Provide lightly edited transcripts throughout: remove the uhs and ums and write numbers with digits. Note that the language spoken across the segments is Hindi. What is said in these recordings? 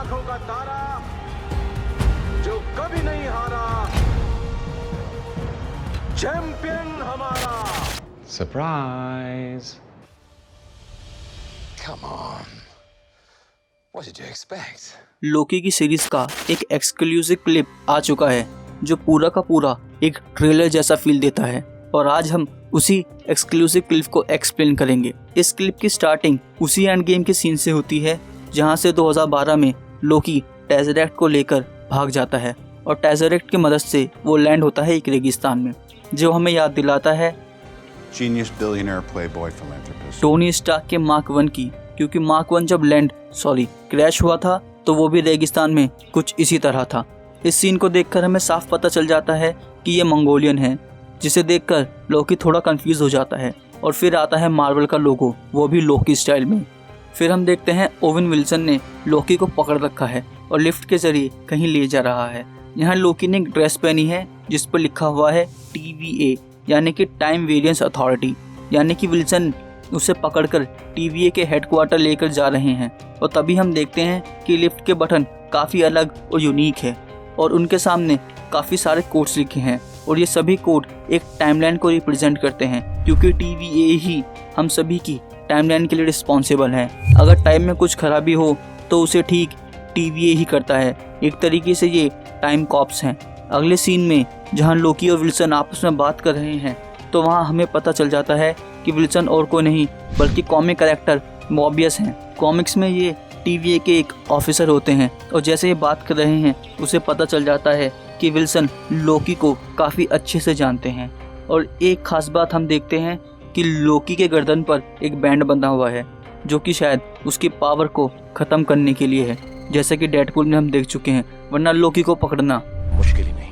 आंखों का तारा जो कभी नहीं हारा, चैंपियन हमारा। Surprise. Come on. What did you expect? लोकी की सीरीज का एक एक्सक्लूसिव क्लिप आ चुका है जो पूरा का पूरा एक ट्रेलर जैसा फील देता है, और आज हम उसी एक्सक्लूसिव क्लिप को एक्सप्लेन करेंगे। इस क्लिप की स्टार्टिंग उसी एंड गेम के सीन से होती है जहां से 2012 में लोकी टेज़रेक्ट को लेकर भाग जाता है और टेज़रेक्ट की मदद से वो लैंड होता है एक रेगिस्तान में, जो हमें याद दिलाता है Genius billionaire playboy philanthropist. Tony Stark के मार्क 1 की, क्योंकि मार्क 1 जब क्रैश हुआ था तो वो भी रेगिस्तान में कुछ इसी तरह था। इस सीन को देखकर हमें साफ पता चल जाता है कि ये मंगोलियन है, जिसे देखकर लोकी थोड़ा कंफ्यूज हो जाता है। और फिर आता है मार्वल का लोगो, वो भी लोकी स्टाइल में। फिर हम देखते हैं ओवन विल्सन ने लोकी को पकड़ रखा है और लिफ्ट के जरिए कहीं ले जा रहा है। यहाँ लोकी ने एक ड्रेस पहनी है जिस पर लिखा हुआ है TVA, यानी कि टाइम वेरिएंस अथॉरिटी, यानी कि विल्सन उसे पकड़कर TVA के हेडक्वार्टर लेकर जा रहे हैं। और तभी हम देखते हैं कि लिफ्ट के बटन काफ़ी अलग और यूनिक है और उनके सामने काफ़ी सारे कोड्स लिखे हैं, और ये सभी कोड एक टाइमलाइन को रिप्रेजेंट करते हैं, क्योंकि TVA ही हम सभी की टाइमलाइन के लिए रिस्पॉन्सिबल है। अगर टाइम में कुछ खराबी हो तो उसे ठीक TVA ही करता है। एक तरीके से ये टाइम कॉप्स हैं। अगले सीन में जहां लोकी और विल्सन आपस में बात कर रहे हैं तो वहां हमें पता चल जाता है कि विल्सन और कोई नहीं बल्कि कॉमिक कैरेक्टर मॉबियस हैं। कॉमिक्स में ये TVA के एक ऑफिसर होते हैं, और जैसे ये बात कर रहे हैं उसे पता चल जाता है कि विल्सन लोकी को काफ़ी अच्छे से जानते हैं। और एक ख़ास बात हम देखते हैं कि लोकी के गर्दन पर एक बैंड बंधा हुआ है, जो कि शायद उसकी पावर को ख़त्म करने के लिए है, जैसे कि डेडपूल में हम देख चुके हैं, वरना लोकी को पकड़ना मुश्किल ही नहीं।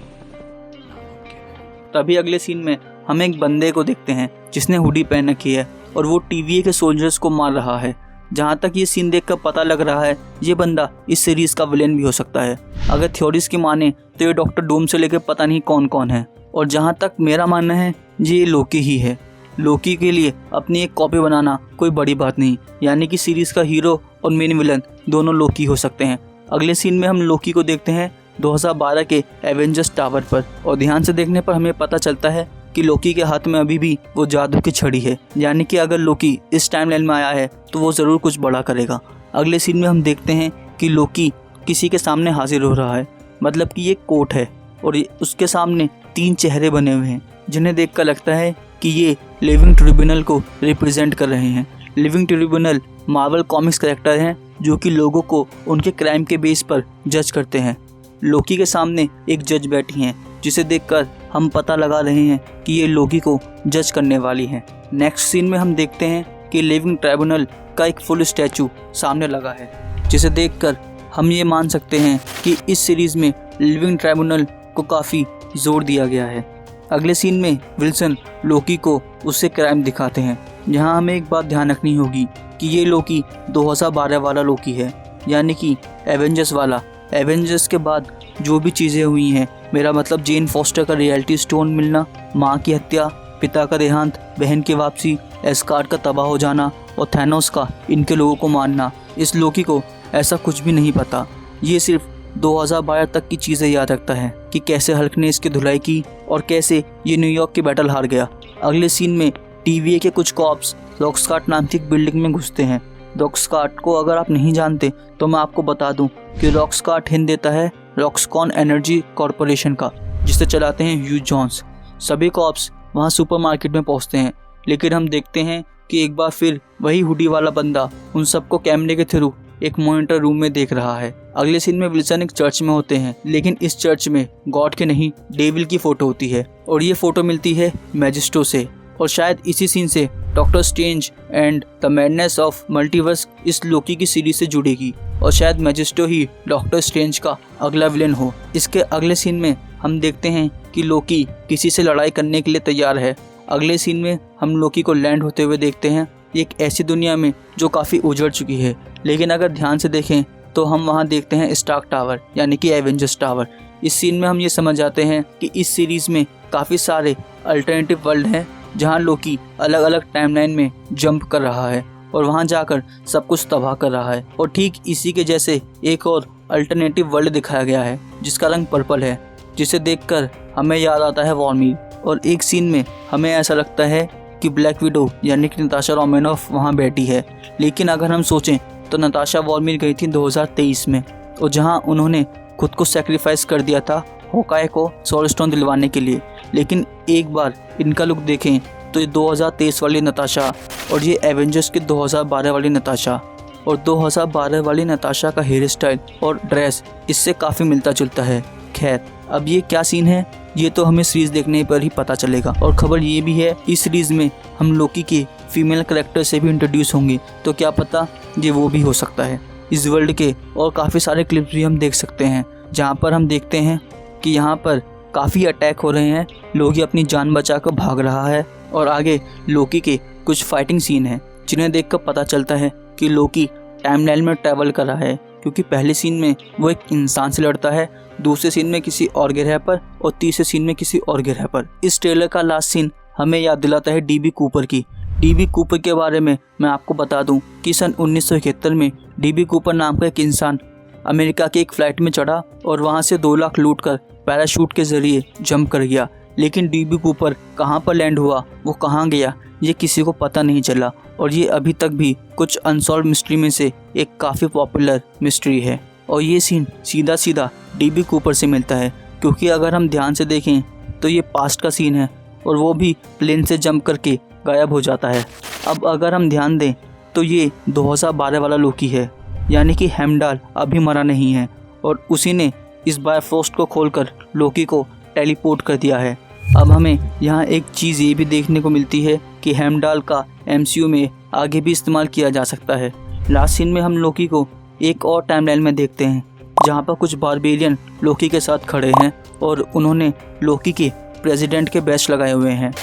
तभी अगले सीन में हम एक बंदे को देखते हैं जिसने हुडी पहन रखी है और वो TVA के सोल्जर्स को मार रहा है। जहाँ तक ये सीन देखकर पता लग रहा है ये बंदा इस सीरीज़ का विलेन भी हो सकता है। अगर थ्योरीज की माने तो ये डॉक्टर डूम से लेकर पता नहीं कौन कौन है, और जहाँ तक मेरा मानना है ये लोकी ही है। लोकी के लिए अपनी एक कॉपी बनाना कोई बड़ी बात नहीं, यानी कि सीरीज़ का हीरो और मेन विलन दोनों लोकी हो सकते हैं। अगले सीन में हम लोकी को देखते हैं 2012 के एवेंजर्स टावर पर, और ध्यान से देखने पर हमें पता चलता है कि लोकी के हाथ में अभी भी वो जादू की छड़ी है, यानी कि अगर लोकी इस टाइमलाइन में आया है तो वो ज़रूर कुछ बड़ा करेगा। अगले सीन में हम देखते हैं कि लोकी किसी के सामने हाजिर हो रहा है, मतलब कि ये कोर्ट है और उसके सामने 3 चेहरे बने हुए हैं, जिन्हें देखकर लगता है कि ये लिविंग ट्रिब्यूनल को रिप्रेजेंट कर रहे हैं। Living tribunal Marvel comics character हैं जो कि लोगों को उनके क्राइम के बेस पर जज करते हैं। लोकी के सामने एक जज बैठी हैं, जिसे देखकर हम पता लगा रहे हैं कि ये लोकी को जज करने वाली हैं। नेक्स्ट सीन में हम देखते हैं कि लिविंग ट्रिब्यूनल का एक फुल स्टैचू सामने लगा है, जिसे देखकर हम ये मान सकते हैं कि इस सीरीज़ में लिविंग ट्रिब्यूनल को काफ़ी जोर दिया गया है। अगले सीन में विल्सन लोकी को उससे क्राइम दिखाते हैं। यहाँ हमें एक बात ध्यान रखनी होगी कि ये लोकी 2012 वाला लोकी है, यानी कि एवेंजर्स वाला। एवेंजर्स के बाद जो भी चीज़ें हुई हैं, मेरा मतलब जेन फॉस्टर का रियलिटी स्टोन मिलना, माँ की हत्या, पिता का देहांत, बहन की वापसी, एस्गार्ड का तबाह हो जाना और थैनोस का इनके लोगों को मारना, इस लोकी को ऐसा कुछ भी नहीं पता। ये सिर्फ 2012 तक की चीज़ें याद रखता है कि कैसे हल्क ने इसकी धुलाई की और कैसे ये न्यूयॉर्क की बैटल हार गया। अगले सीन में TVA के कुछ कॉप्स रॉकस्टार नाम की एक बिल्डिंग में घुसते हैं। रॉकस्टार को अगर आप नहीं जानते तो मैं आपको बता दूं कि रॉकस्टार हिंद देता है रॉक्सकॉन एनर्जी कॉरपोरेशन का, जिसे चलाते हैं ह्यूज जॉन्स। सभी कॉप्स वहां सुपरमार्केट में पहुंचते हैं, लेकिन हम देखते हैं कि एक बार फिर वही हुडी वाला बंदा उन सबको कैमरे के थ्रू एक मॉनिटर रूम में देख रहा है। अगले सीन में विल्सन एक चर्च में होते हैं, लेकिन इस चर्च में गॉड के नहीं डेविल की फोटो होती है, और ये फोटो मिलती है मैजिस्टो से। और शायद इसी सीन से doctor strange and the madness of multiverse इस लोकी की सीरीज से जुड़ेगी, और शायद मैजिस्टो ही डॉक्टर स्ट्रेंज का अगला विलेन हो। इसके अगले सीन में हम देखते हैं कि लोकी किसी से लड़ाई करने के लिए तैयार है। अगले सीन में हम लोकी को लैंड होते हुए देखते हैं एक ऐसी दुनिया में जो काफ़ी उजड़ चुकी है, लेकिन अगर ध्यान से देखें तो हम वहाँ देखते हैं स्टार्क टावर, यानी कि एवेंजर्स टावर। इस सीन में हम ये समझ जाते हैं कि इस सीरीज़ में काफ़ी सारे अल्टरनेटिव वर्ल्ड हैं जहाँ लोकी अलग अलग टाइमलाइन में जंप कर रहा है, और वहाँ जाकर सब कुछ तबाह कर रहा है। और ठीक इसी के जैसे एक और अल्टरनेटिव वर्ल्ड दिखाया गया है जिसका रंग पर्पल है, जिसे देखकर हमें याद आता है वॉर्मिल। और एक सीन में हमें ऐसा लगता है कि ब्लैक विडो यानी कि नताशा रोमानोफ वहाँ बैठी है। लेकिन अगर हम सोचें तो नताशा वॉर्मिल गई थी 2023 में, और जहाँ उन्होंने खुद को सेक्रीफाइस कर दिया था होकाय को सोल स्टोन दिलवाने के लिए। लेकिन एक बार इनका लुक देखें तो ये 2023 वाली नताशा और ये एवेंजर्स की 2012 वाली नताशा, और 2012 वाली नताशा का हेयर स्टाइल और ड्रेस इससे काफ़ी मिलता जुलता है। खैर, अब ये क्या सीन है ये तो हमें सीरीज देखने पर ही पता चलेगा। और खबर ये भी है इस सीरीज में हम लोकी के फीमेल कैरेक्टर से भी इंट्रोड्यूस होंगे, तो क्या पता ये वो भी हो सकता है। इस वर्ल्ड के और काफ़ी सारे क्लिप्स भी हम देख सकते हैं जहाँ पर हम देखते हैं कि यहाँ पर काफ़ी अटैक हो रहे हैं, लोकी अपनी जान बचाकर भाग रहा है, और आगे लोकी के कुछ फाइटिंग सीन हैं जिन्हें देखकर पता चलता है कि लोकी टाइमलाइन में ट्रैवल कर रहा है, क्योंकि पहले सीन में वो एक इंसान से लड़ता है, दूसरे सीन में किसी और ग्रह पर, और तीसरे सीन में किसी और ग्रह पर। इस ट्रेलर का लास्ट सीन हमें याद दिलाता है डीबी कूपर की। डीबी कूपर के बारे में मैं आपको बता दूं कि सन 1971 में डीबी कूपर नाम का एक इंसान अमेरिका की एक फ्लाइट में चढ़ा और वहां से 2 लाख लूट कर पैराशूट के जरिए जंप कर गया। लेकिन डीबी कूपर कहां पर लैंड हुआ, वो कहां गया, ये किसी को पता नहीं चला, और ये अभी तक भी कुछ अनसॉल्व मिस्ट्री में से एक काफ़ी पॉपुलर मिस्ट्री है। और ये सीन सीधा सीधा डीबी कूपर से मिलता है, क्योंकि अगर हम ध्यान से देखें तो ये पास्ट का सीन है और वो भी प्लेन से जंप करके गायब हो जाता है। अब अगर हम ध्यान दें तो ये 2012 वाला लोकी है, यानी कि हेमडाल अभी मरा नहीं है, और उसी ने इस बायोफ्रॉस्ट को खोलकर लोकी को टेलीपोर्ट कर दिया है। अब हमें यहाँ एक चीज़ ये भी देखने को मिलती है कि हेमडाल का MCU में आगे भी इस्तेमाल किया जा सकता है। लास्ट सीन में हम लोकी को एक और टाइमलाइन में देखते हैं जहाँ पर कुछ बारबेरियन लोकी के साथ खड़े हैं और उन्होंने लोकी के प्रेसिडेंट के बैच लगाए हुए हैं।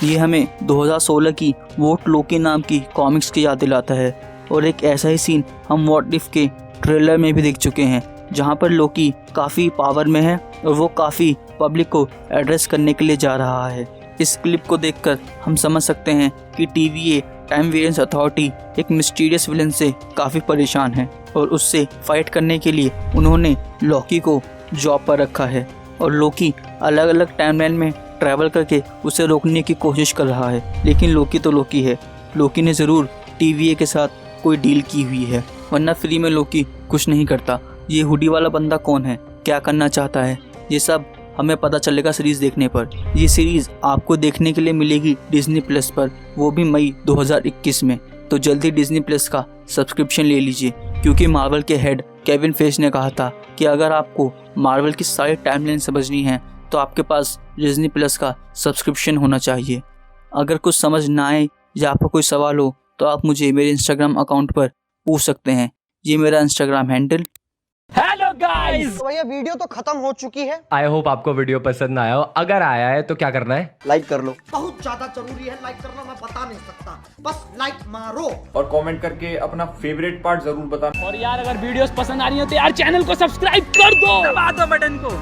ये हमें 2016 की वोट लोकी नाम की कॉमिक्स की याद दिलाता है, और एक ऐसा ही सीन हम व्हाट इफ के ट्रेलर में भी देख चुके हैं जहाँ पर लोकी काफ़ी पावर में है और वो काफ़ी पब्लिक को एड्रेस करने के लिए जा रहा है। इस क्लिप को देखकर हम समझ सकते हैं कि TVA टाइम वेरिएंस अथॉरिटी एक मिस्टीरियस विलन से काफ़ी परेशान है, और उससे फाइट करने के लिए उन्होंने लोकी को जॉब पर रखा है, और लोकी अलग अलग टाइमलाइन में ट्रैवल करके उसे रोकने की कोशिश कर रहा है। लेकिन लोकी तो लोकी है, लोकी ने ज़रूर TVA के साथ कोई डील की हुई है, वरना फ्री में लोकी कुछ नहीं करता। ये हुडी वाला बंदा कौन है, क्या करना चाहता है, ये सब हमें पता चलेगा सीरीज़ देखने पर। ये सीरीज़ आपको देखने के लिए मिलेगी डिज्नी प्लस पर, वो भी मई 2021 में। तो जल्दी डिज्नी प्लस का सब्सक्रिप्शन ले लीजिए, क्योंकि मार्वल के हेड केविन फेज ने कहा था कि अगर आपको मार्वल की सारी टाइमलाइन समझनी है तो आपके पास डिज्नी प्लस का सब्सक्रिप्शन होना चाहिए। अगर कुछ समझ ना आए या आपको कोई सवाल हो तो आप मुझे मेरे इंस्टाग्राम अकाउंट पर पूछ सकते हैं। ये मेरा इंस्टाग्राम हैंडल। हेलो गाइस, तो भैया वीडियो तो खत्म हो चुकी है। आई होप आपको वीडियो पसंद आया हो। अगर आया है तो क्या करना है? लाइक कर लो। बहुत ज्यादा जरूरी है लाइक करना, मैं बता नहीं सकता, बस लाइक मारो। और कमेंट करके अपना फेवरेट पार्ट जरूर बताना। और यार अगर वीडियोस पसंद आ रही हो तो यार चैनल को सब्सक्राइब कर दो, दबा दो बटन को।